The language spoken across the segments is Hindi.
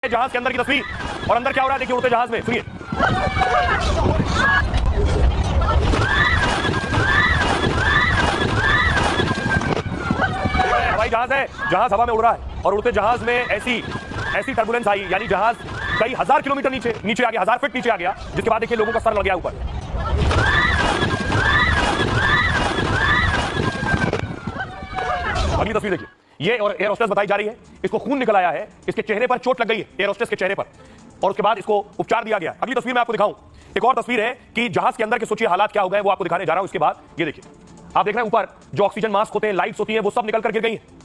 जहाज के अंदर की तस्वीर और अंदर क्या हो रहा है देखिए उड़ते जहाज में, सुनिए। हवाई जहाज है, जहाज हवा में उड़ रहा है और उड़ते जहाज में ऐसी टर्बुलेंस आई, यानी जहाज कई हजार किलोमीटर नीचे आ गया, 1000 फीट नीचे आ गया, जिसके बाद देखिए लोगों का सर लग गया ऊपर। अगली तस्वीर देखिए, ये एयर होस्टेस बताई जा रही है, इसको खून निकल आया है, इसके चेहरे पर चोट लग गई है, एयर होस्टेस के चेहरे पर, और उसके बाद इसको उपचार दिया गया। अगली तस्वीर मैं आपको दिखाऊं, एक और तस्वीर है कि जहाज के अंदर के सोचिए हालात क्या हो गए, वो आपको दिखाने जा रहा हूं। इसके बाद ये देखिए, आप देख रहे हैं ऊपर जो ऑक्सीजन मास्क होते हैं, लाइट्स होती है, वो सब निकल कर गिर गई है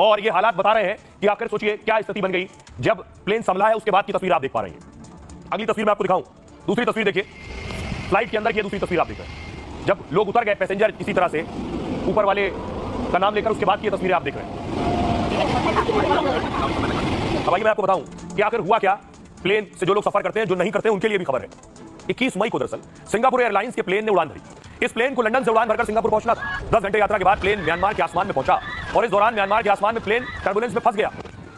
और ये हालात बता रहे हैं कि आखिर सोचिए क्या स्थिति बन गई जब प्लेन संभला है। उसके बाद की तस्वीर आप देख पा रहे हैं। अगली तस्वीर मैं आपको दिखाऊं, दूसरी तस्वीर देखिए, फ्लाइट के अंदर की दूसरी तस्वीर आप देख रहे हैं, जब लोग उतर गए पैसेंजर इसी तरह से ऊपर वाले का नाम लेकर, उसके बाद की तस्वीरें आप देख रहे हैं। अब आइए मैं आपको बताऊं कि आखिर हुआ क्या। प्लेन से जो लोग सफर करते हैं, जो नहीं करते उनके लिए भी खबर है। 21 मई को दरअसल सिंगापुर एयरलाइंस के प्लेन ने उड़ान भरी। इस प्लेन को लंदन से उड़ान भरकर सिंगापुर पहुंचना था। 10 घंटे यात्रा के बाद प्लेन म्यांमार के आसमान में पहुंचा और इस दौरान म्यांमार के आसमान में प्लेन टर्बुलेंस में फंस गया।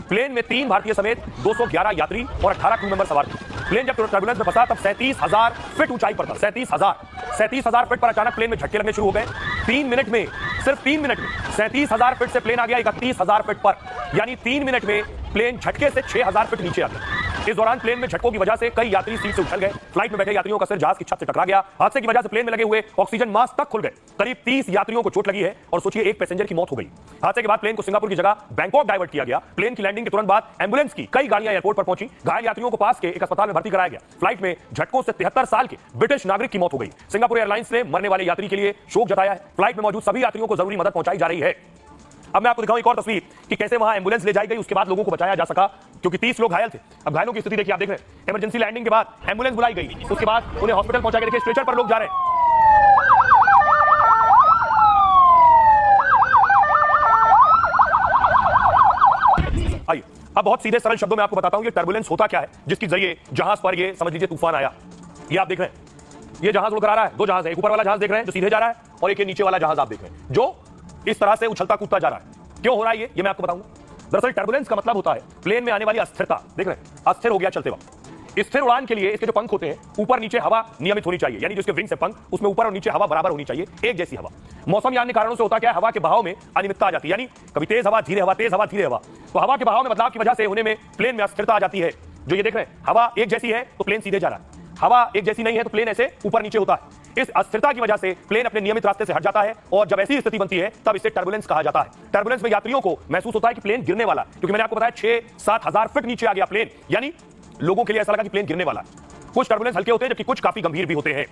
प्लेन में 3 भारतीय समेत 211 यात्री और 18 क्रू मेंबर सवार थे। प्लेन जब टर्बुलेंस में फंसा तब 37,000 फीट ऊंचाई पर था। 37,000 फीट पर अचानक प्लेन में झटके लगने शुरू हो गए। 3 मिनट में, सिर्फ 3 मिनट में 37,000 फीट से प्लेन आ गया 31,000 फीट पर, यानी 3 मिनट में प्लेन झटके से 6,000 फीट नीचे आ गया। इस दौरान प्लेन में झटकों की वजह से कई यात्री सीट से उछल गए। फ्लाइट में बैठे यात्रियों का सिर जहाज की छत से टकरा गया। हादसे की वजह से प्लेन में लगे हुए ऑक्सीजन मास्क तक खुल गए। करीब 30 यात्रियों को चोट लगी है और सोचिए एक पैसेंजर की मौत हो गई। हादसे के बाद प्लेन को सिंगापुर की जगह बैंकॉक डाइवर्ट किया गया। प्लेन की लैंडिंग के तुरंत बाद एम्बुलेंस की कई गाड़ियां एयरपोर्ट पर पहुंची। घायल यात्रियों को पास के एक अस्पताल में भर्ती कराया गया। फ्लाइट में झटकों से 73 साल के ब्रिटिश नागरिक की मौत हो गई। सिंगापुर एयरलाइंस ने मरने वाले यात्री के लिए शोक जताया है। फ्लाइट में मौजूद सभी यात्रियों को जरूरी मदद पहुंचाई जा रही है। अब मैं आपको दिखाऊं एक और तस्वीर कि कैसे वहां एम्बुलेंस ले जाई गई, उसके बाद लोगों को बचाया जा सका, क्योंकि 30 लोग घायल थे। अब घायलों की स्थिति देखिए, आप देख रहे हैं। इमरजेंसी लैंडिंग के बाद एम्बुलेंस बुलाई गई, उसके बाद उन्हें हॉस्पिटल पहुंचा के देखिए स्ट्रेचर पर लोग जा रहे हैं। आइए अब बहुत सीधे सरल शब्दों में आपको बताता हूं ये टर्बुलेंस होता क्या है, जिसके जरिए जहाज पर ये समझ लीजिए तूफान आया। ये आप देख रहे हैं, ये जहाज उड़कर आ रहा है। 2 जहाज है, एक ऊपर वाला जहाज देख रहे हैं जो सीधे जा रहा है और एक नीचे वाला जहाज आप देख रहे हैं जो इस तरह से उछलता कूदता जा रहा है। क्यों हो रहा है ये मैं आपको बताऊंगा। दरअसल टर्बुलेंस का मतलब होता है प्लेन में आने वाली अस्थिरता। देख रहे हैं, अस्थिर हो गया चलते वक्त। स्थिर उड़ान के लिए इसके जो पंख होते हैं, ऊपर नीचे हवा नियमित होनी चाहिए, यानी जो इसके विंग्स है पंख, उसमें ऊपर और नीचे हवा बराबर होनी चाहिए, एक जैसी हवा। मौसम यानी कारणों से होता क्या है, हवा के बहाव में अनियमितता आ जाती है, यानी कभी तेज हवा धीरे हवा, तेज हवा धीरे हवा। तो हवा के बहाव में बदलाव की वजह से होने में प्लेन में अस्थिरता आ जाती है। जो ये देख रहे हैं, हवा एक जैसी है तो प्लेन सीधे जा रहा है, हवा एक जैसी नहीं है तो प्लेन ऐसे ऊपर नीचे होता है। इस अस्थिरता की वजह से प्लेन अपने नियमित रास्ते से हट जाता है और जब ऐसी स्थिति बनती है तब इसे टर्बुलेंस कहा जाता है। टर्बुलेंस में यात्रियों को महसूस होता है कि प्लेन गिरने वाला, क्योंकि मैंने आपको बताया 6-7 हजार फीट नीचे आ गया प्लेन, यानी लोगों के लिए ऐसा लगा कि प्लेन गिरने वाला है। कुछ टर्बुलेंस हल्के होते हैं जबकि कुछ काफी गंभीर भी होते हैं।